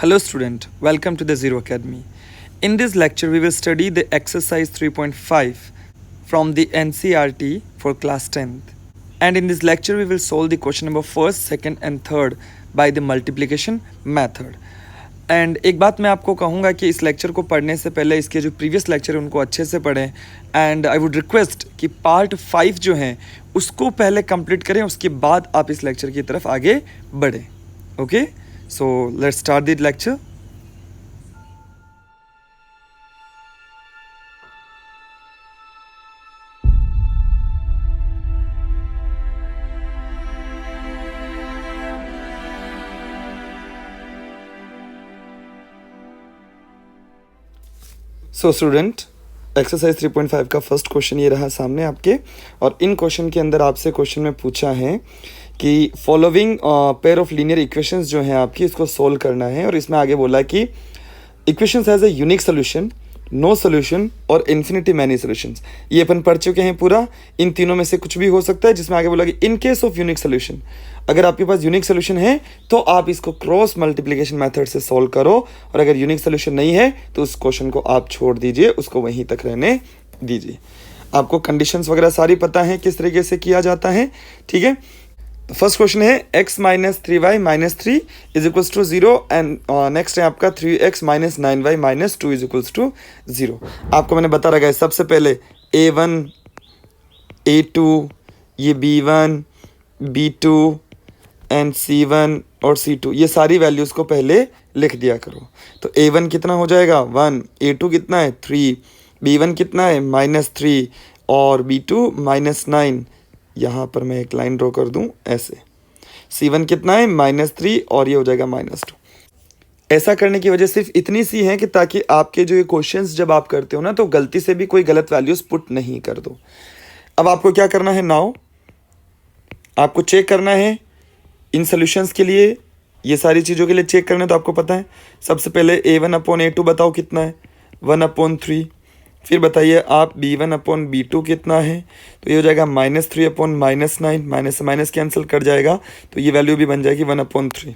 Hello student, welcome to the Zero Academy. In this lecture we will study the exercise 3.5 from the NCERT for class 10th. And in this lecture we will solve the question number 1st, 2nd and 3rd by the multiplication method. And एक बात मैं आपको कहूँगा कि इस lecture को पढ़ने से पहले इसके जो प्रीवियस लेक्चर है उनको अच्छे से पढ़ें. एंड आई वुड रिक्वेस्ट कि पार्ट 5 जो है उसको पहले कंप्लीट करें, उसके बाद आप इस लेक्चर की तरफ आगे बढ़ें. Okay, so let's start the lecture. So student, exercise 3.5 का फर्स्ट क्वेश्चन ये रहा सामने आपके. और इन क्वेश्चन के अंदर आपसे क्वेश्चन में पूछा है कि following pair of linear equations जो हैं आपकी, इसको सोल्व करना है. और इसमें आगे बोला कि equations has a unique solution, no solution और इन्फिनिटी मैनी सोल्यूशंस. ये अपन पढ़ चुके हैं पूरा. इन तीनों में से कुछ भी हो सकता है, जिसमें आगे बोला कि in case of unique solution, अगर आपके पास यूनिक सोल्यूशन है तो आप इसको क्रॉस मल्टीप्लिकेशन मेथड से सॉल्व करो, और अगर यूनिक सोल्यूशन नहीं है तो उस क्वेश्चन को आप छोड़ दीजिए, उसको वहीं तक रहने दीजिए. आपको कंडीशंस वगैरह सारी पता है किस तरीके से किया जाता है. ठीक है, फर्स्ट क्वेश्चन है x minus 3y minus 3 is equals to 0 and next है आपका 3x minus 9y minus 2 is equals to 0. आपको मैंने बता रखा है सबसे पहले a1 a2 ये b1 b2 एंड c1 और c2 ये सारी वैल्यूज़ को पहले लिख दिया करो. तो a1 कितना हो जाएगा 1, a2 कितना है 3, b1 कितना है माइनस 3 और b2 माइनस 9. यहाँ पर मैं एक लाइन ड्रॉ कर दूँ ऐसे. c1 कितना है माइनस 3 और ये हो जाएगा माइनस 2. ऐसा करने की वजह सिर्फ इतनी सी है कि ताकि आपके जो ये क्वेश्चंस जब आप करते हो ना तो गलती से भी कोई गलत वैल्यूज़ पुट नहीं कर दो. अब आपको क्या करना है नाउ, आपको चेक करना है इन सोल्यूशंस के लिए, ये सारी चीज़ों के लिए चेक करना है. तो आपको पता है सबसे पहले a1 अपॉन a2 बताओ कितना है 1/3. फिर बताइए आप b1 अपॉन b2 कितना है, तो ये हो जाएगा माइनस 3 अपॉन माइनस 9, माइनस से माइनस कैंसिल कर जाएगा तो ये वैल्यू भी बन जाएगी 1/3.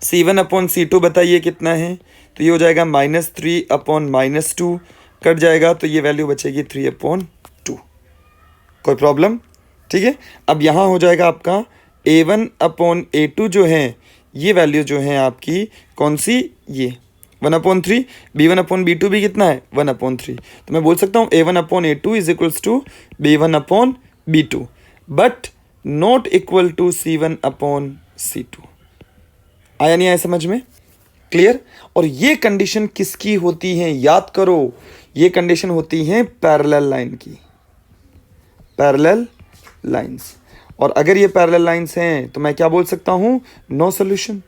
c1 अपॉन c2 बताइए कितना है, तो ये हो जाएगा माइनस 3 अपॉन माइनस 2, कट जाएगा तो ये वैल्यू बचेगी 3/2. कोई प्रॉब्लम? ठीक है. अब यहाँ हो जाएगा आपका a1 अपॉन a2 जो है ये वैल्यू जो है आपकी कौन सी, ये 1/3. b1 अपॉन b2 भी कितना है 1/3. तो मैं बोल सकता हूँ a1 upon a2 is equals to b1 upon b2 but not equal to c1 upon c2. आया नहीं आया समझ में? क्लियर. और ये कंडीशन किसकी होती है याद करो, ये कंडीशन होती है पैरेलल लाइन की, पैरेलल लाइंस. और अगर ये पैरेलल लाइंस हैं तो मैं क्या बोल सकता हूँ, नो सोल्यूशन,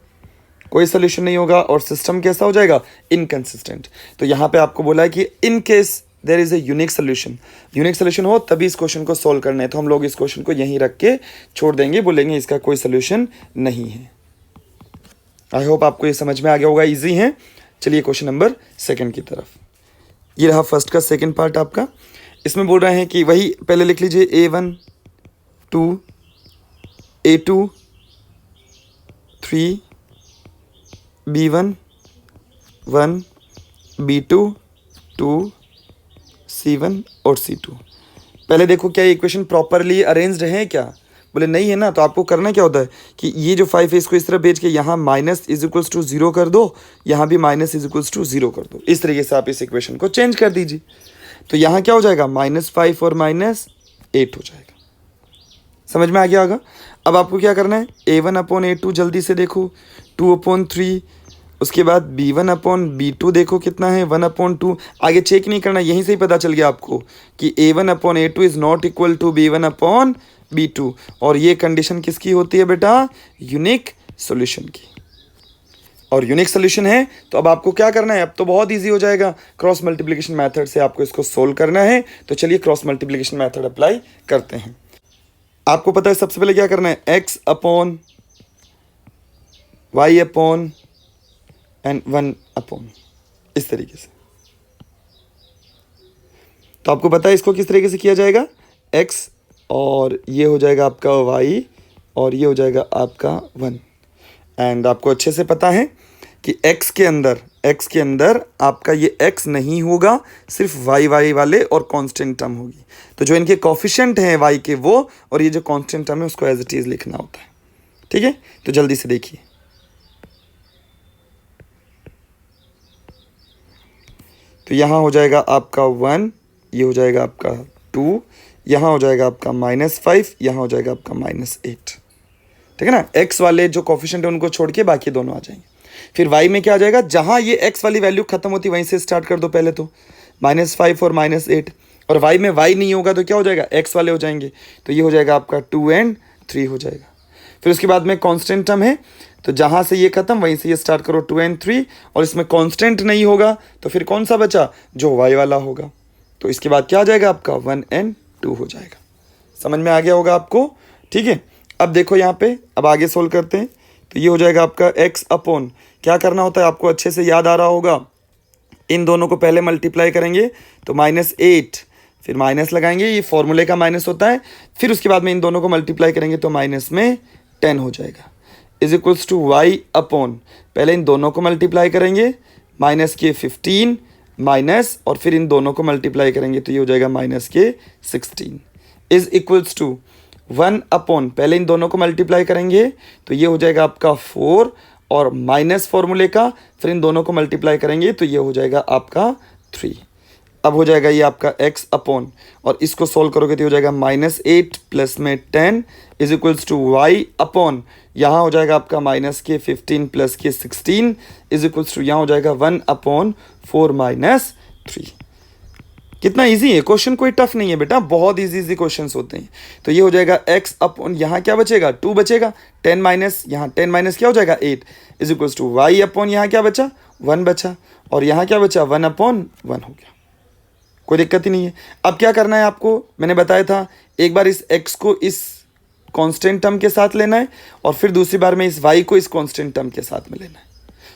कोई सोल्यूशन नहीं होगा और सिस्टम कैसा हो जाएगा, इनकंसिस्टेंट. तो यहाँ पे आपको बोला है कि in case there is a unique solution, unique solution हो तभी इस क्वेश्चन को सोल्व करना है. तो हम लोग इस क्वेश्चन को यहीं रख के छोड़ देंगे, बोलेंगे इसका कोई सोल्यूशन नहीं है. आई होप आपको ये समझ में आ गया होगा, ईजी है. चलिए क्वेश्चन नंबर 2 की तरफ. ये रहा फर्स्ट का सेकेंड पार्ट आपका. इसमें बोल रहे हैं कि वही पहले लिख लीजिए a1 2 a2 3 b1 1 b2 2 c1 और c2. पहले देखो क्या ये इक्वेशन प्रॉपरली अरेंज्ड है क्या, बोले नहीं है ना. तो आपको करना क्या होता है कि ये जो 5 है इसको इस तरह भेज के यहाँ माइनस इज इक्वल्स टू 0 कर दो, यहाँ भी माइनस इज इक्वल्स टू 0 कर दो. इस तरीके से आप इस इक्वेशन को चेंज कर दीजिए. तो यहाँ क्या हो जाएगा -5 और -8 हो जाएगा. समझ में आ गया होगा. अब आपको क्या करना है a1 अपॉन a2 जल्दी से देखो 2/3, उसके बाद b1 अपॉन b2 देखो कितना है 1/2. आगे चेक नहीं करना, यहीं से ही पता चल गया आपको कि a1 upon a2 is not equal to b1 upon b2. और ये कंडीशन किसकी होती है बेटा, यूनिक सॉल्यूशन की. और यूनिक सोल्यूशन है तो अब आपको क्या करना है, अब तो बहुत इजी हो जाएगा. क्रॉस मल्टीप्लिकेशन मेथड से आपको इसको सोल्व करना है. तो चलिए क्रॉस मल्टीप्लिकेशन मेथड अप्लाई करते हैं. आपको पता है सबसे पहले क्या करना है, x upon y upon and 1 upon, इस तरीके से. तो आपको पता है इसको किस तरीके से किया जाएगा, x और ये हो जाएगा आपका y और ये हो जाएगा आपका 1. एंड आपको अच्छे से पता है कि x के अंदर आपका ये x नहीं होगा, सिर्फ y वाले और कांस्टेंट टर्म होगी। तो जो इनके कोफिशिएंट हैं y के वो, और ये जो कांस्टेंट टर्म है उसको एज इट इज लिखना होता है। ठीक है, तो जल्दी से देखिए। तो यहाँ हो जाएगा आपका 1, ये हो जाएगा आपका 2, यहाँ हो जाएगा आपका -5, यहाँ हो जाएगा आपका -8। ठीक है ना, x वाले जो कोफिशिएंट है उनको छोड़ के बाकी दोनों आ जाएंगे। फिर y में क्या आ जाएगा, जहाँ ये x वाली वैल्यू खत्म होती है वहीं से स्टार्ट कर दो पहले। तो -5 और -8, और y में y नहीं होगा तो क्या हो जाएगा, x वाले हो जाएंगे। तो ये हो जाएगा आपका 2 और 3 हो जाएगा। फिर उसके बाद में कांस्टेंट टर्म है, तो जहाँ से ये खत्म वहीं से ये स्टार्ट करो 2 और 3, और इसमें कांस्टेंट नहीं होगा तो फिर कौन सा बचा, जो y वाला होगा। तो इसके बाद क्या आ जाएगा आपका 1 और 2 हो जाएगा। समझ में आ गया होगा आपको। ठीक है, अब देखो यहाँ पे, अब आगे सोल्व करते हैं। तो ये हो जाएगा आपका x अपॉन, क्या करना होता है आपको अच्छे से याद आ रहा होगा, इन दोनों को पहले मल्टीप्लाई करेंगे तो -8, फिर माइनस लगाएंगे, ये फॉर्मूले का माइनस होता है। फिर उसके बाद में इन दोनों को मल्टीप्लाई करेंगे तो माइनस में 10 हो जाएगा, is equals to y upon, पहले इन दोनों को मल्टीप्लाई करेंगे, माइनस के 15 माइनस, और फिर इन दोनों को मल्टीप्लाई करेंगे तो ये हो जाएगा माइनस के 16, इज इक्वल्स टू 1 अपॉन, पहले इन दोनों को मल्टीप्लाई करेंगे तो ये हो जाएगा आपका 4, और माइनस फॉर्मूले का, फिर इन दोनों को मल्टीप्लाई करेंगे तो ये हो जाएगा आपका 3। अब हो जाएगा ये आपका x अपॉन, और इसको सोल्व करोगे तो हो जाएगा -8 प्लस में 10 is equals to y upon, यहाँ हो जाएगा आपका माइनस के 15 प्लस के 16 इज इक्वल्स टू, यहाँ हो जाएगा 1 अपॉन 4 माइनस 3। कितना इजी है क्वेश्चन, कोई टफ नहीं है बेटा, बहुत इजी क्वेश्चंस होते हैं। तो ये हो जाएगा x अपॉन, यहाँ क्या बचेगा 2 बचेगा, 10 माइनस, यहाँ 10 माइनस क्या हो जाएगा 8 is equals to y upon, यहाँ क्या बचा 1 बचा, और यहाँ क्या बचा 1 अपॉन 1 हो गया। कोई दिक्कत ही नहीं है। अब क्या करना है आपको, मैंने बताया था एक बार इस x को इस कांस्टेंट टर्म के साथ लेना है, और फिर दूसरी बार में इस y को इस कांस्टेंट टर्म के साथ में लेना है।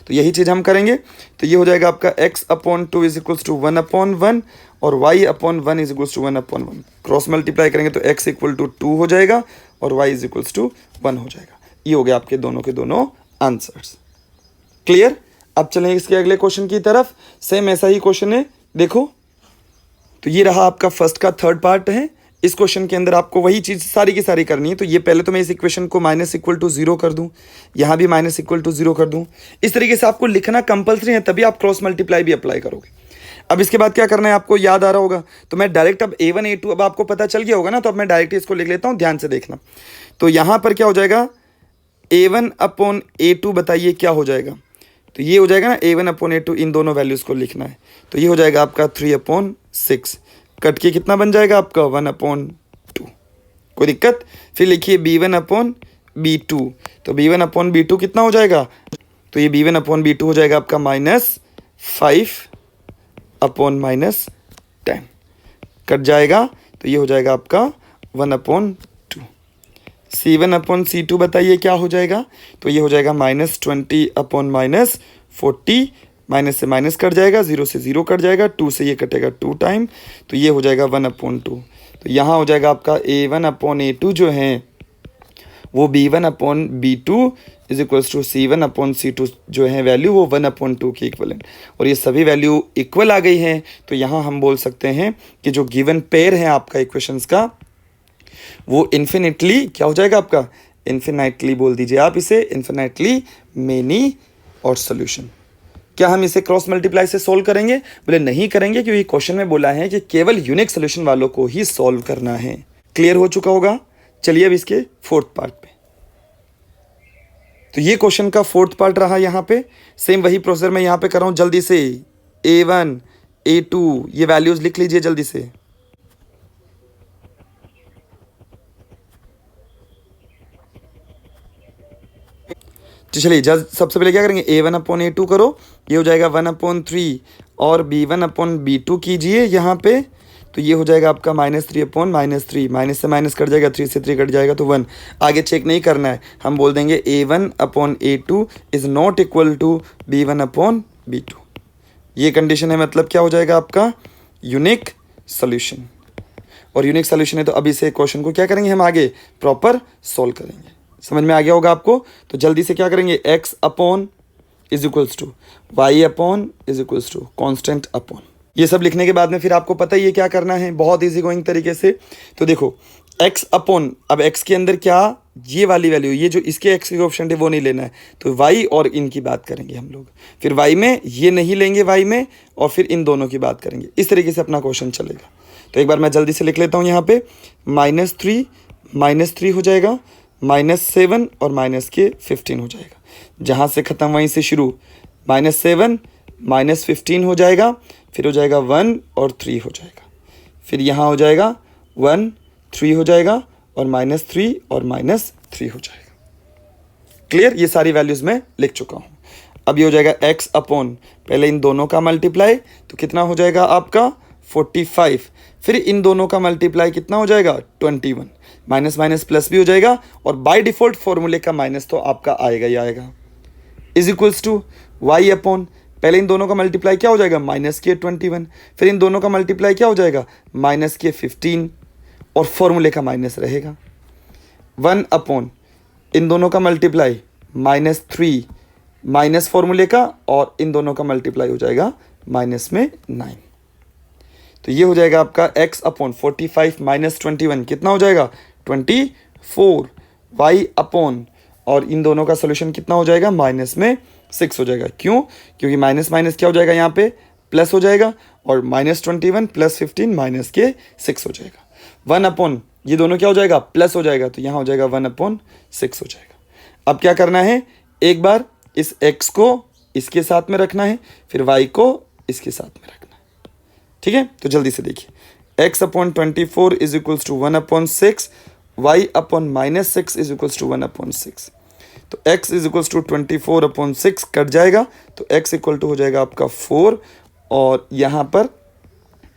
तो यही चीज़ हम करेंगे। तो ये हो जाएगा आपका x upon 2 is equals to 1 upon 1, और y upon 1 is equals to 1 upon 1। Cross multiply करेंगे तो x इक्वल टू 2 हो जाएगा और y इज इक्वल्स टू 1 हो जाएगा। ये हो गया आपके दोनों के दोनों आंसर्स। क्लियर। अब चलें इसके अगले क्वेश्चन की तरफ। सेम ऐसा ही क्वेश्चन है, देखो। तो ये रहा आपका फर्स्ट का थर्ड पार्ट है। इस क्वेश्चन के अंदर आपको वही चीज़ सारी की सारी करनी है। तो ये पहले तो मैं इस इक्वेशन को माइनस इक्वल टू 0 कर दूं, यहाँ भी माइनस इक्वल टू 0 कर दूं। इस तरीके से आपको लिखना कंपलसरी है, तभी आप क्रॉस मल्टीप्लाई भी अप्लाई करोगे। अब इसके बाद क्या करना है आपको याद आ रहा होगा। तो मैं डायरेक्ट अब A1 A2 अब आपको पता चल गया होगा ना, तो अब मैं डायरेक्ट इसको लिख लेता हूँ, ध्यान से देखना। तो यहाँ पर क्या हो जाएगा, A1 अपॉन A2 बताइए क्या हो जाएगा। तो ये हो जाएगा ना A1 अपॉन A2, इन दोनों वैल्यूज़ को लिखना है। तो ये हो जाएगा आपका 3 अपॉन 6, कट के कितना बन जाएगा आपका 1 अपॉन 2। कोई दिक्कत। फिर लिखिए B1 अपॉन B2। तो B1 अपॉन B2 कितना हो जाएगा, तो ये B1 अपॉन B2 हो जाएगा आपका -5 अपॉन -10, कट जाएगा। तो ये हो जाएगा आपका 1 अपॉन 2। C1 अपॉन C2 बताइए क्या हो जाएगा। तो ये हो जाएगा -20 अपॉन -40, माइनस से माइनस कट जाएगा, 0 से 0 कट जाएगा, 2 से ये कटेगा 2 टाइम। तो ये हो जाएगा 1 अपॉन 2। तो यहाँ हो जाएगा आपका A1 अपॉन A2 जो है वो B1 upon B2 is equals to C1 upon C2 जो है वैल्यू वो 1 अपॉन 2 की इक्वलेंट। और ये सभी वैल्यू इक्वल आ गई हैं। तो यहाँ हम बोल सकते हैं कि जो गिवन पेयर है आपका इक्वेशंस का वो इन्फिनिटली क्या हो जाएगा आपका, इन्फिनाइटली बोल दीजिए आप इसे, इन्फिनाइटली मेनी और सोल्यूशन। क्या हम इसे क्रॉस मल्टीप्लाई से सोल्व करेंगे, बोले नहीं करेंगे, क्योंकि क्वेश्चन में बोला है कि केवल यूनिक सोल्यूशन वालों को ही सोल्व करना है। क्लियर हो चुका होगा। चलिए अब इसके फोर्थ पार्ट पे। तो ये क्वेश्चन का फोर्थ पार्ट रहा यहाँ पे। सेम वही प्रोसेसर मैं यहाँ पे कर रहा हूँ, जल्दी से A1 A2 ये वैल्यूज लिख लीजिए जल्दी से। तो चलिए सबसे पहले क्या करेंगे, A1 अपॉन A2 करो, ये हो जाएगा 1 अपॉन 3, और B1 अपॉन B2 कीजिए यहाँ पे। तो ये हो जाएगा आपका -3 अपॉन -3, माइनस से माइनस कट जाएगा, 3 से 3 कट जाएगा तो 1। आगे चेक नहीं करना है, हम बोल देंगे A1 upon A2 is not equal to B1 upon B2। ये कंडीशन है, मतलब क्या हो जाएगा आपका यूनिक सोल्यूशन। और यूनिक सोल्यूशन है तो अभी से क्वेश्चन को क्या करेंगे हम आगे प्रॉपर सोल्व करेंगे। समझ में आ गया होगा आपको। तो जल्दी से क्या करेंगे, x upon is equals to y upon is equals to constant upon. ये सब लिखने के बाद में फिर आपको पता ही है क्या करना है, बहुत इजी गोइंग तरीके से। तो देखो x अपॉन, अब x के अंदर क्या, ये वाली वैल्यू, ये जो इसके x के कोएफिशिएंट है वो नहीं लेना है, तो y और इनकी बात करेंगे हम लोग। फिर y में ये नहीं लेंगे y में, और फिर इन दोनों की बात करेंगे। इस तरीके से अपना क्वेश्चन चलेगा। तो एक बार मैं जल्दी से लिख लेता हूँ यहाँ पे, -3 हो जाएगा, -7 और -15 हो जाएगा। जहाँ से ख़त्म वहीं से शुरू, -7 -15 हो जाएगा, फिर हो जाएगा 1 और 3 हो जाएगा, फिर यहाँ हो जाएगा 1 3 हो जाएगा, और -3 और -3 हो जाएगा। क्लियर, ये सारी वैल्यूज़ मैं लिख चुका हूँ। अब ये हो जाएगा x अपॉन, पहले इन दोनों का मल्टीप्लाई, तो कितना हो जाएगा आपका 45, फिर इन दोनों का मल्टीप्लाई कितना हो जाएगा 21, माइनस माइनस प्लस भी हो जाएगा, और बाय डिफ़ॉल्ट फॉर्मूले का माइनस तो आपका आएगा ही आएगा, is equals to y upon, पहले इन दोनों का मल्टीप्लाई क्या हो जाएगा -21, फिर इन दोनों का मल्टीप्लाई क्या हो जाएगा -15, और फॉर्मूले का माइनस रहेगा। 1 अपॉन, इन दोनों का मल्टीप्लाई -3, माइनस फॉर्मूले का, और इन दोनों का मल्टीप्लाई हो जाएगा -9। तो ये हो जाएगा आपका x अपॉन 45 -21 कितना हो जाएगा 24, y अपॉन, और इन दोनों का सोल्यूशन कितना हो जाएगा -6 हो जाएगा। क्यों? क्योंकि माइनस माइनस क्या हो जाएगा यहाँ पे प्लस हो जाएगा, और -21 + 15 -6 हो जाएगा। 1 अपॉन, ये दोनों क्या हो जाएगा प्लस हो जाएगा, तो यहाँ हो जाएगा 1/6 हो जाएगा। अब क्या करना है, एक बार इस x को इसके साथ में रखना है, फिर y को इसके साथ में रखना है। ठीक है, तो जल्दी से देखिए, x upon 24 is equals to 1/6, y upon -6 is equals to 1/6। तो x is equals to 24/6 cut जाएगा, तो x इक्वल टू हो जाएगा आपका 4, और यहाँ पर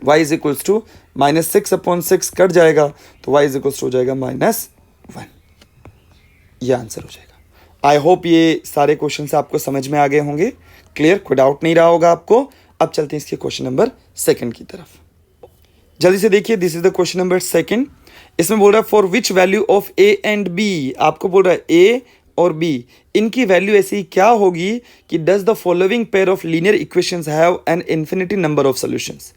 y is equals to -6/6 cut जाएगा, तो y इज इक्वल्स टू हो जाएगा -1। ये आंसर हो जाएगा। आई होप ये सारे क्वेश्चन आपको समझ में आ गए होंगे, क्लियर, कोई डाउट नहीं रहा होगा आपको। अब चलते हैं इसके क्वेश्चन नंबर 2 की तरफ। जल्दी से देखिए, this is the question number 2। इसमें बोल रहा है for which value of a and b, आपको बोल रहा है a और b, इनकी वैल्यू ऐसी क्या होगी कि does the following pair of linear equations have an infinity number of solutions,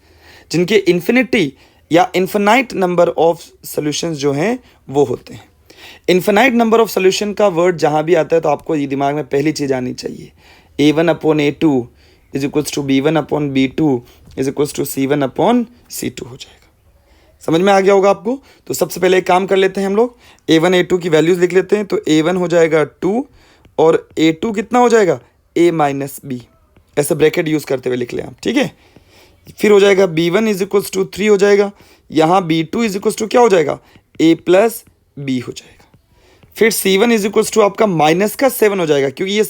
जिनके इन्फिनिटी या इन्फिनाइट नंबर ऑफ सॉल्यूशंस जो हैं वो होते हैं। इन्फिनाइट नंबर ऑफ सॉल्यूशन का वर्ड जहां भी आता है तो आपको ये दिमाग में पहली चीज आनी चाहिए, a1/a2 is equals to b1/b2 is equals to c1/c2 हो जाएगा। समझ में आ गया होगा आपको। तो सबसे पहले एक काम कर लेते हैं हम लोग, a1 a2 की वैल्यूज लिख लेते हैं। तो a1 हो जाएगा 2, और a2 कितना हो जाएगा a - b, ऐसे ब्रैकेट यूज करते हुए लिख लें आप, ठीक है। फिर हो जाएगा b1 इज इक्वल्स टू 3 हो जाएगा, यहाँ b2 इज इक्वल्स टू क्या हो जाएगा a + b हो जाएगा। फिर c1 इज इक्वल्स टू आपका -7 हो जाएगा, क्योंकि ये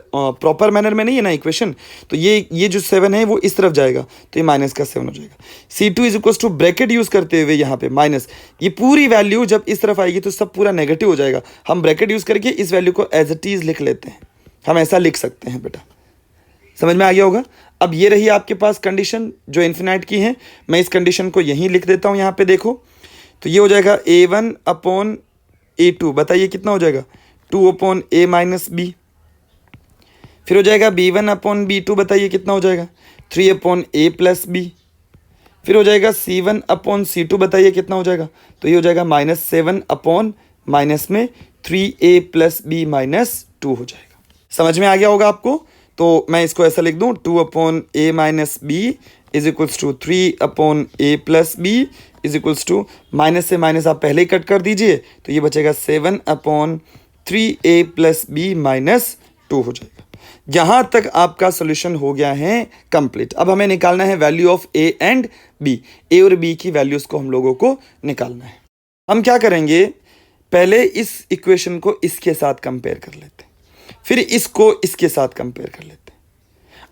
प्रॉपर मैनर में नहीं है ना इक्वेशन, तो ये जो 7 है वो इस तरफ जाएगा, तो ये -7 हो जाएगा। c2 is equals to bracket use करते हुए यहाँ पे माइनस, ये पूरी वैल्यू जब इस तरफ आएगी तो सब पूरा नेगेटिव हो जाएगा। हम ब्रैकेट यूज करके इस वैल्यू को एज इट इज लिख लेते हैं, हम ऐसा लिख सकते हैं बेटा, समझ में आ गया होगा। अब ये रही आपके पास कंडीशन जो इन्फिनाइट की है, मैं इस कंडीशन को यहीं लिख देता हूँ, यहाँ पे देखो। तो ये हो जाएगा a1/a2, बताइए कितना हो जाएगा 2/a - b। फिर हो जाएगा b1/b2, बताइए कितना हो जाएगा 3/a + b। फिर हो जाएगा c1/c2, बताइए कितना हो जाएगा, तो ये हो जाएगा -7/- 3a + b - 2 हो जाएगा। समझ में आ गया होगा आपको। तो मैं इसको ऐसा लिख दूं, 2/a - b is equals to 3/a + b is equals to, minus से माइनस आप पहले ही कट कर दीजिए, तो ये बचेगा 7/3a + b - 2 हो जाएगा। यहाँ तक आपका सोल्यूशन हो गया है कंप्लीट। अब हमें निकालना है value of a and b, a और b की वैल्यूज़ को हम लोगों को निकालना है। हम क्या करेंगे, पहले इस इक्वेशन को इसके साथ कंपेयर कर लेते हैं, फिर इसको इसके साथ कंपेयर कर लेते हैं।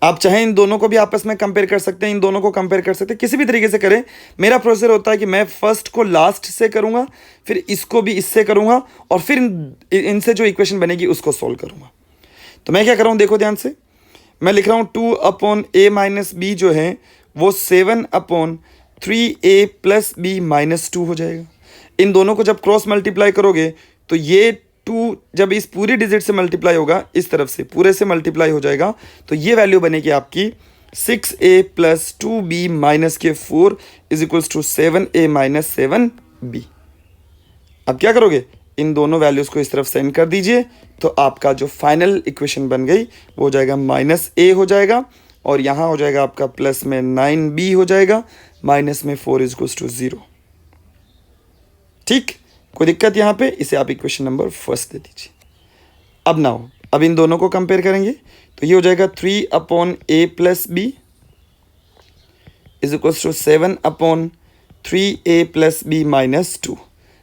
आप चाहे इन दोनों को भी आपस में कंपेयर कर सकते हैं, इन दोनों को कंपेयर कर सकते हैं, किसी भी तरीके से करें। मेरा प्रोसेसर होता है कि मैं फर्स्ट को लास्ट से करूंगा, फिर इसको भी इससे करूंगा, और फिर इनसे जो इक्वेशन बनेगी उसको सोल्व करूंगा। तो मैं क्या कर रहा हूं, देखो ध्यान से, मैं लिख रहा हूं 2/a - b जो है वो 7/3a + b - 2 हो जाएगा। इन दोनों को जब क्रॉस मल्टीप्लाई करोगे तो ये 2 जब इस पूरी डिजिट से मल्टीप्लाई होगा, इस तरफ से पूरे से मल्टीप्लाई हो जाएगा, तो ये वैल्यू बनेगी आपकी 6a प्लस 2b माइनस के 4 is equals to 7a minus 7b। अब क्या करोगे, इन दोनों वैल्यूज़ को इस तरफ सेंड कर दीजिए, तो आपका जो फाइनल इक्वेशन बन गई वो हो जाएगा -a हो जाएगा, और यहाँ हो जाएगा आपका प्लस में 9b हो जाएगा, माइनस में 4 इज इक्वल्स टू 0। ठीक, कोई दिक्कत यहाँ पे? इसे आप इक्वेशन नंबर फर्स्ट दे दीजिए। अब नाउ अब इन दोनों को कंपेयर करेंगे, तो ये हो जाएगा 3 upon a plus B is equals to 7 upon 3a plus B minus 2।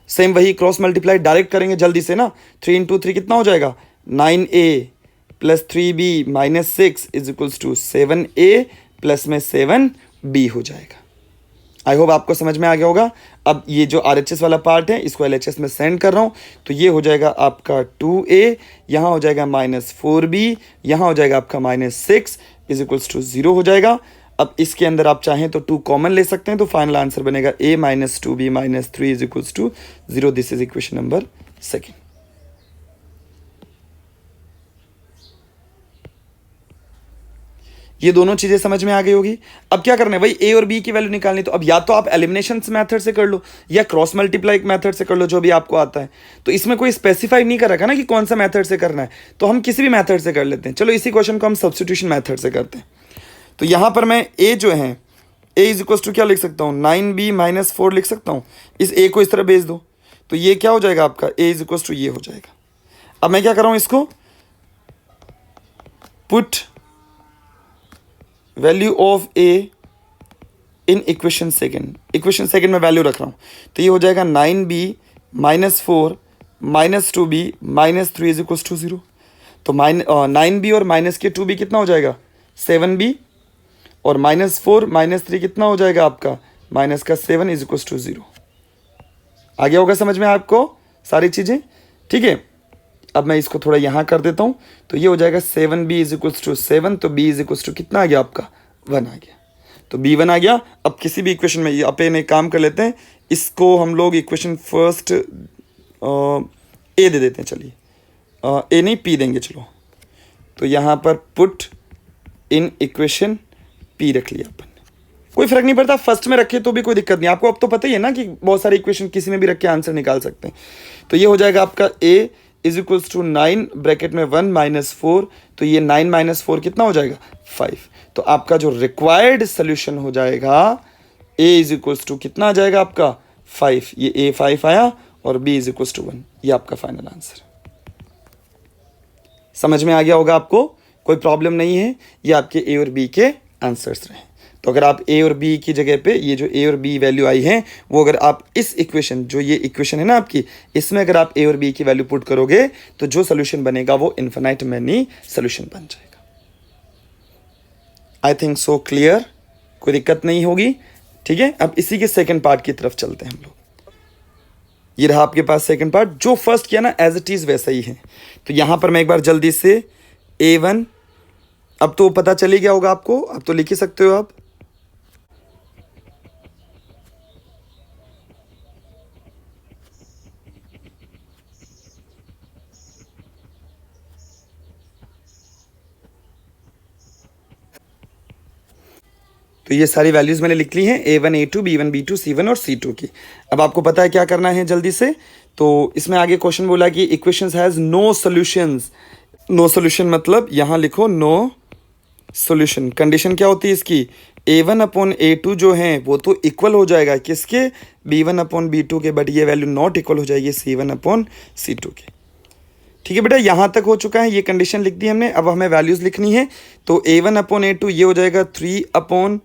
Same वही क्रॉस मल्टीप्लाई डायरेक्ट करेंगे जल्दी से ना। 3 इंटू 3 कितना हो जाएगा, 9a plus 3b minus 6 is equals to 7a plus में 7b हो जाएगा। आई होप आपको समझ में आ गया होगा। अब ये जो RHS वाला पार्ट है इसको LHS में सेंड कर रहा हूँ, तो ये हो जाएगा आपका 2a, यहाँ हो जाएगा -4b, यहाँ हो जाएगा आपका -6 इज इक्वल्स टू 0 हो जाएगा। अब इसके अंदर आप चाहें तो 2 कॉमन ले सकते हैं, तो फाइनल आंसर बनेगा a minus 2b minus 3 is equals to 0। This is equation number second. ये दोनों चीजें समझ में आ गई होगी। अब क्या करना है भाई, a और b की वैल्यू निकालनी, तो अब या तो आप एलिमिनेशन मेथड से कर लो या क्रॉस मल्टीप्लाई मेथड से कर लो, जो भी आपको आता है। तो इसमें कोई स्पेसिफाई नहीं कर रखा ना कि कौन सा मेथड से करना है, तो हम किसी भी मेथड से कर लेते हैं। चलो इसी क्वेश्चन को हम सब्स्टिट्यूशन मेथड से करते हैं। तो यहाँ पर मैं a जो है a इज इक्वल टू क्या लिख सकता हूँ, 9b माइनस 4 लिख सकता हूँ। इस a को इस तरह भेज दो, तो ये क्या हो जाएगा आपका, a इज इक्वल टू ये हो जाएगा। अब मैं क्या कर रहा हूँ, इसको put value of a in equation second में वैल्यू रख रहा हूँ, तो ये हो जाएगा 9b minus 4 minus 2b minus 3 is equal to 0। तो 9b और माइनस के 2b कितना हो जाएगा, 7b, और -4 -3 कितना हो जाएगा आपका, माइनस का 7 इज इक्वल टू 0। आ गया होगा समझ में आपको सारी चीज़ें? ठीक है, अब मैं इसको थोड़ा यहाँ कर देता हूँ, तो ये हो जाएगा 7b इज इक्वल टू 7, तो b इज इक्वल टू कितना आ गया आपका, 1 आ गया। तो b 1 आ गया। अब किसी भी इक्वेशन में अपन एक काम कर लेते हैं, इसको हम लोग इक्वेशन फर्स्ट a दे देते हैं। चलिए a नहीं p देंगे, चलो। तो यहाँ पर पुट इन इक्वेशन p रख लिया अपन ने, कोई फर्क नहीं पड़ता, फर्स्ट में रखे तो भी कोई दिक्कत नहीं। आपको अब तो पता ही है ना कि बहुत सारे इक्वेशन किसी में भी रख के आंसर निकाल सकते हैं। तो ये हो जाएगा आपका a is equals to 9 bracket में 1 माइनस 4, तो ये 9 माइनस 4 कितना हो जाएगा, 5। तो आपका जो रिक्वायर्ड सोल्यूशन हो जाएगा a इज इक्वल्स टू कितना आ जाएगा आपका, 5। ये a 5 आया और b इज इक्वल्स टू 1, ये आपका फाइनल आंसर। समझ में आ गया होगा आपको, कोई प्रॉब्लम नहीं है। ये आपके a और b के आंसर्स रहे। तो अगर आप a और b की जगह पे ये जो a और b वैल्यू आई है, वो अगर आप इस इक्वेशन, जो ये इक्वेशन है ना आपकी, इसमें अगर आप a और b की वैल्यू पुट करोगे, तो जो सोल्यूशन बनेगा वो इन्फिनाइट मैनी सोल्यूशन बन जाएगा। आई थिंक सो क्लियर, कोई दिक्कत नहीं होगी। ठीक है, अब इसी के सेकेंड पार्ट की तरफ चलते हैं हम लोग। ये रहा आपके पास सेकेंड पार्ट, जो फर्स्ट किया ना एज इट इज वैसा ही है। तो यहां पर मैं एक बार जल्दी से a1, अब तो पता चल ही गया होगा आपको, अब तो लिख ही सकते हो आप। तो ये सारी वैल्यूज मैंने लिख ली हैं, a1 a2 b1 b2 c1 और c2 की। अब आपको पता है क्या करना है जल्दी से। तो इसमें आगे क्वेश्चन बोला कि equations has no solutions. No solution मतलब यहाँ लिखो नो सॉल्यूशन। कंडीशन क्या होती है इसकी, a1 अपॉन a2 जो है वो तो इक्वल हो जाएगा किसके, b1 अपॉन b2 के, बट ये वैल्यू नॉट इक्वल हो जाएगी c1 अपॉन c2 के। ठीक है बेटा, यहाँ तक हो चुका है, ये कंडीशन लिख दी हमने। अब हमें वैल्यूज लिखनी है। तो a1 अपॉन a2 ये हो जाएगा 3 upon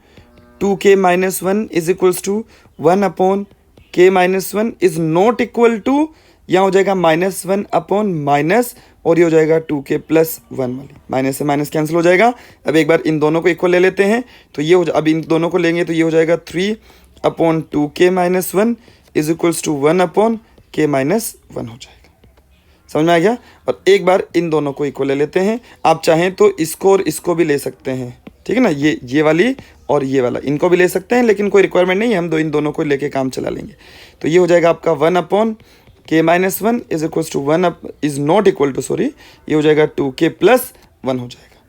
2k minus 1 is equals to 1 upon k minus 1 is not equal to, यहाँ हो जाएगा -1 अपॉन माइनस, और ये हो जाएगा 2k प्लस 1 वाली, माइनस से माइनस कैंसिल हो जाएगा। अब एक बार इन दोनों को इक्वल ले लेते हैं, तो ये हो अब इन दोनों को लेंगे तो ये हो जाएगा 3 upon 2k minus 1 is equals to 1 upon k minus 1 हो जाएगा। समझ में आ गया। और एक बार इन दोनों को इक्वल ले लेते हैं। आप चाहें तो इसको और इसको भी ले सकते हैं, ठीक है ना, ये वाली और ये वाला, इनको भी ले सकते हैं, लेकिन कोई रिक्वायरमेंट नहीं है, हम इन दोनों को लेके काम चला लेंगे। तो ये हो जाएगा आपका 1 upon k minus one is equal to one is not equal to sorry, ये हो जाएगा 2k प्लस वन हो जाएगा।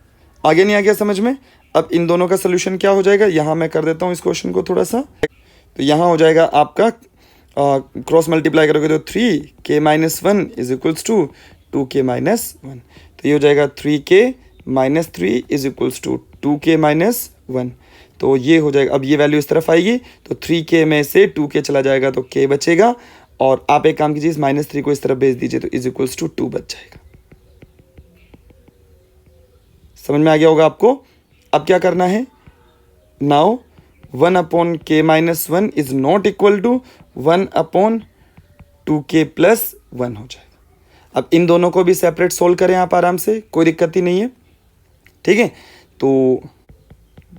आगे नहीं आ गया समझ में? अब इन दोनों का सोल्यूशन क्या हो जाएगा, यहाँ मैं कर देता हूँ इस क्वेश्चन को थोड़ा सा। तो यहाँ हो जाएगा आपका क्रॉस मल्टीप्लाई करोगे तो 3k minus one is equals to 2k minus one, तो ये हो जाएगा 3k minus three is equals to 2k minus one. तो ये हो जाएगा, अब ये वैल्यू इस तरफ आएगी तो 3k में से 2k चला जाएगा तो k बचेगा, और आप एक काम कीजिए इस माइनस थ्री को इस तरफ भेज दीजिए तो इज इक्वल्स टू 2 बच जाएगा। समझ में आ गया होगा आपको? अब क्या करना है, now 1/k minus one is not equal to 1/2k plus one हो जाएगा। अब इन दोनों को भी सेपरेट सोल्व करें आप आराम से, कोई दिक्कत ही नहीं है, ठीक है। तो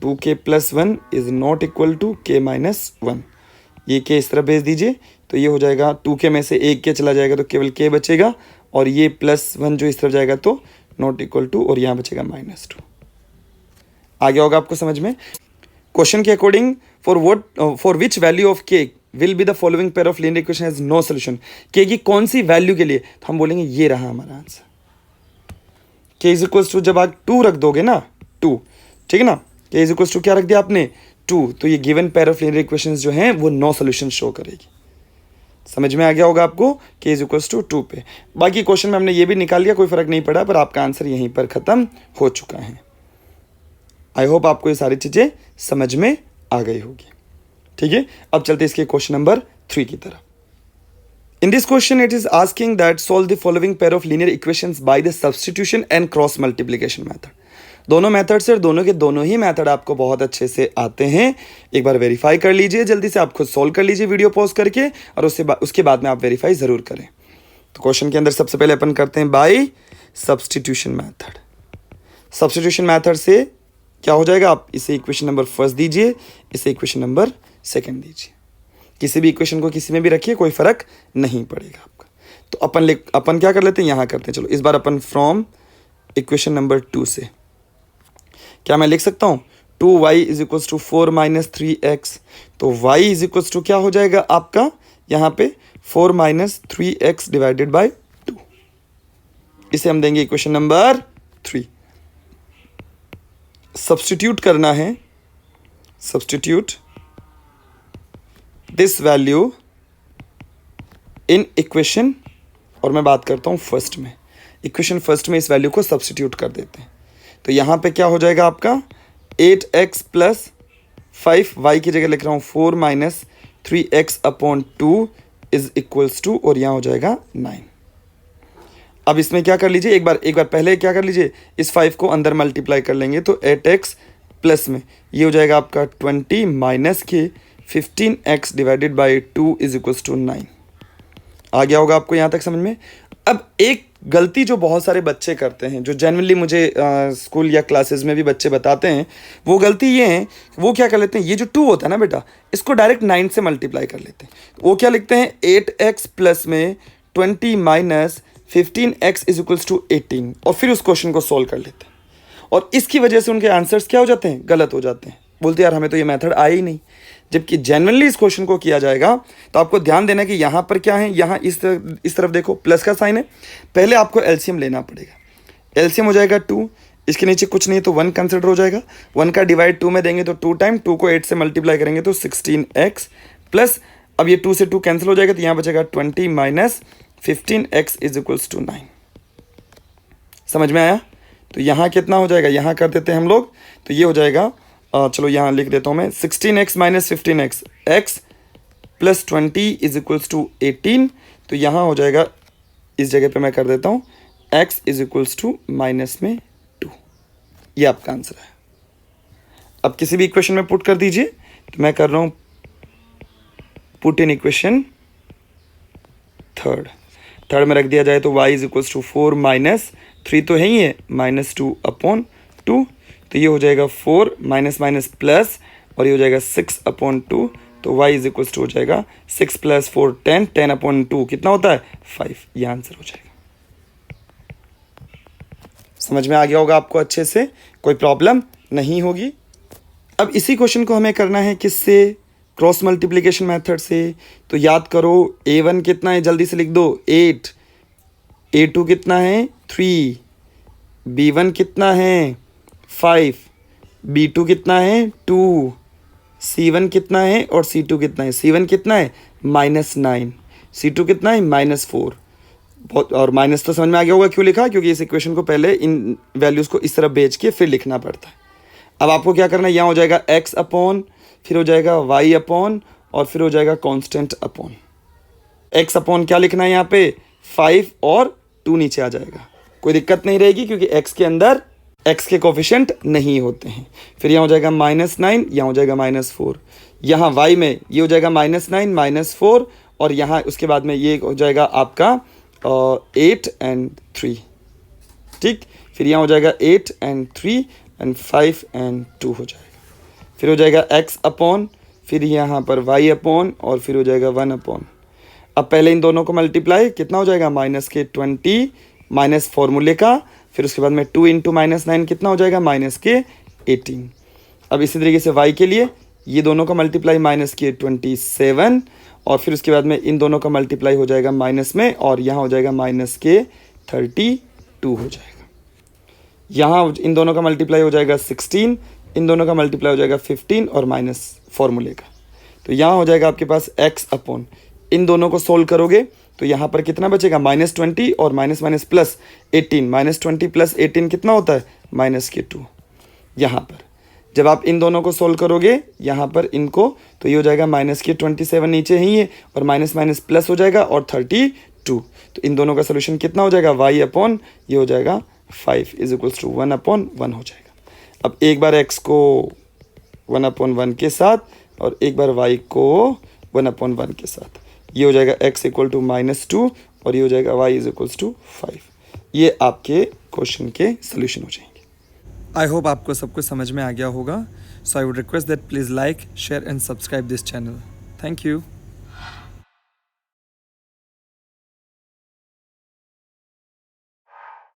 2k plus one is not equal to k minus one, ये k इस तरफ भेज दीजिए तो ये हो जाएगा 2k में से एक k चला जाएगा तो केवल k बचेगा, और ये प्लस वन जो इस तरफ जाएगा तो नॉट इक्वल टू, और यहाँ बचेगा -2। आ गया होगा आपको समझ में? क्वेश्चन के according for which value of k will be the following pair of linear equation has no solution. k की कौन सी वैल्यू के लिए, तो हम बोलेंगे ये रहा हमारा answer. k is equals to जब आप 2 रख दोगे ना, 2, ठीक है ना, k इज इक्वल्स टू क्या रख दिया आपने 2, तो ये given pair of linear equations जो हैं वो नो सोल्यूशन शो करेगी। समझ में आ गया होगा आपको? k इज इक्वल्स टू 2 पे। बाकी क्वेश्चन में हमने ये भी निकाल लिया, कोई फर्क नहीं पड़ा, पर आपका आंसर यहीं पर खत्म हो चुका है। आई होप आपको ये सारी चीजें समझ में आ गई होगी, ठीक है। अब चलते इसके क्वेश्चन नंबर 3 की तरफ। In this question, it is asking that solve the following pair of linear equations by the substitution and cross multiplication method. दोनों मेथड से, और दोनों के दोनों ही मेथड आपको बहुत अच्छे से आते हैं। एक बार वेरीफाई कर लीजिए, जल्दी से आप खुद सॉल्व कर लीजिए वीडियो पॉज करके, और उसके बाद में आप वेरीफाई ज़रूर करें। तो क्वेश्चन के अंदर सबसे पहले अपन करते हैं by substitution method. Substitution method से क्या हो जाएगा, आप इसे इक्वेशन नंबर फर्स्ट दीजिए, इसे इक्वेशन नंबर सेकेंड दीजिए, किसी भी इक्वेशन को किसी में भी रखिए, कोई फर्क नहीं पड़ेगा आपका। तो अपन क्या कर लेते हैं, यहाँ करते हैं। चलो इस बार अपन फ्रॉम इक्वेशन नंबर 2 से क्या मैं लिख सकता हूँ 2y is equals to 4 minus 3x, तो y इज इक्वल्स टू क्या हो जाएगा आपका यहाँ पे 4 माइनस 3x डिवाइडेड बाई 2, इसे हम देंगे इक्वेशन नंबर 3। सब्स्टिट्यूट करना है, substitute this value in equation, और मैं बात करता हूँ फर्स्ट में, इक्वेशन फर्स्ट में इस वैल्यू को सब्स्टिट्यूट कर देते हैं। तो यहाँ पे क्या हो जाएगा आपका 8x प्लस 5, y की जगह लिख रहा हूँ 4 minus 3x upon 2 is equals to, और यहाँ हो जाएगा 9। अब इसमें क्या कर लीजिए, एक बार पहले क्या कर लीजिए, इस 5 को अंदर मल्टीप्लाई कर लेंगे तो 8x प्लस में ये हो जाएगा आपका 20 माइनस के 15x divided by 2 is equals to 9। आ गया होगा आपको यहाँ तक समझ में? अब एक गलती जो बहुत सारे बच्चे करते हैं, जो जेन्युइनली मुझे स्कूल या क्लासेस में भी बच्चे बताते हैं, वो गलती ये है, वो क्या कर लेते हैं, ये जो 2 होता है ना बेटा, इसको डायरेक्ट 9 से मल्टीप्लाई कर लेते हैं। वो क्या लिखते हैं 8x प्लस में 20 minus 15x is equals to 18, और फिर उस क्वेश्चन को सोल्व कर लेते हैं, और इसकी वजह से उनके आंसर्स क्या हो जाते हैं, गलत हो जाते हैं। बोलते यार हमें तो ये मेथड आया ही नहीं। जबकि जेन्युइनली इस क्वेश्चन को किया जाएगा तो आपको ध्यान देना है कि यहाँ पर क्या है, यहाँ इस तरफ देखो प्लस का साइन है, पहले आपको एलसीएम लेना पड़ेगा। एलसीएम हो जाएगा 2, इसके नीचे कुछ नहीं तो 1 कंसिडर हो जाएगा, 1 का डिवाइड 2 में देंगे तो 2 टाइम, 2 को 8 से मल्टीप्लाई करेंगे तो 16x प्लस, अब ये 2 से 2 कैंसिल हो जाएगा तो यहाँ बचेगा 20 minus 15x is equals to 9। समझ में आया? तो यहाँ कितना हो जाएगा, यहाँ कर देते हैं हम लोग, तो ये हो जाएगा चलो यहाँ लिख देता हूँ मैं 16x minus 15x x plus 20 is equals to 18, तो यहाँ हो जाएगा, इस जगह पे मैं कर देता हूँ x is equals to minus में 2। ये आपका आंसर है। अब किसी भी इक्वेशन में पुट कर दीजिए, तो मैं कर रहा हूँ पुट इन इक्वेशन थर्ड में रख दिया जाए तो y is equals to 4 minus 3 तो है ही है माइनस 2 अपॉन 2, तो ये हो जाएगा 4 माइनस माइनस प्लस, और ये हो जाएगा 6 अपॉन 2, तो y इज इक्वल्स टू हो जाएगा 6 प्लस 4 10, 10 अपॉन 2 कितना होता है 5, ये आंसर हो जाएगा। समझ में आ गया होगा आपको अच्छे से, कोई प्रॉब्लम नहीं होगी। अब इसी क्वेश्चन को हमें करना है किससे, क्रॉस मल्टीप्लिकेशन मेथड से। तो याद करो A1 कितना है, जल्दी से लिख दो 8, A2 कितना है 3, B1 कितना है 5, B2 कितना है 2, C1 कितना है और C2 कितना है, C1 कितना है -9, C2 कितना है -4। बहुत, और माइनस तो समझ में आ गया होगा क्यों लिखा, क्योंकि इस इक्वेशन को पहले इन वैल्यूज़ को इस तरफ बेच के फिर लिखना पड़ता है। अब आपको क्या करना है, यहाँ हो जाएगा x अपॉन, फिर हो जाएगा y अपॉन, और फिर हो जाएगा कांस्टेंट अपॉन। x अपॉन क्या लिखना है यहाँ पे 5 और 2 नीचे आ जाएगा, कोई दिक्कत नहीं रहेगी क्योंकि x के अंदर x के कोफिशिएंट नहीं होते हैं। फिर यहाँ हो जाएगा -9, यहाँ हो जाएगा -4, यहाँ y में ये हो जाएगा -9 -4, और यहाँ उसके बाद में ये हो जाएगा आपका 8 and 3, ठीक। फिर यहाँ हो जाएगा 8 and 3 and 5 and 2 हो जाएगा। फिर हो जाएगा x अपॉन, फिर यहाँ पर y अपॉन, और फिर हो जाएगा 1 अपॉन। अब पहले इन दोनों को मल्टीप्लाई, कितना हो जाएगा -20 माइनस फॉर्मूले का, फिर उसके बाद में 2 इंटू -9 कितना हो जाएगा -18। अब इसी तरीके से y के लिए ये दोनों का मल्टीप्लाई -27, और फिर उसके बाद में इन दोनों का मल्टीप्लाई हो जाएगा माइनस में, और यहाँ हो जाएगा -32 हो जाएगा। यहाँ इन दोनों का मल्टीप्लाई हो जाएगा 16, इन दोनों का मल्टीप्लाई हो जाएगा 15 और माइनस फॉर्मूले का। तो यहाँ हो जाएगा आपके पास x अपॉन, इन दोनों को सोल्व करोगे तो यहाँ पर कितना बचेगा -20 और माइनस माइनस प्लस 18, -20 प्लस 18 कितना होता है -2। यहाँ पर जब आप इन दोनों को सोल्व करोगे यहाँ पर इनको, तो ये हो जाएगा -27 नीचे ही है, और माइनस माइनस प्लस हो जाएगा और 32। तो इन दोनों का सोल्यूशन कितना हो जाएगा y अपॉन, ये हो जाएगा 5 इज इक्वल्स टू 1/1 हो जाएगा। अब एक बार x को 1/1 के साथ, और एक बार y को 1/1 के साथ, ये हो जाएगा x इक्वल टू -2, और ये हो जाएगा y इज इक्वल्स टू 5। ये आपके क्वेश्चन के सोल्यूशन हो जाएंगे। आई होप आपको सब कुछ समझ में आ गया होगा। So I would request that please like, share and subscribe this channel. Thank you.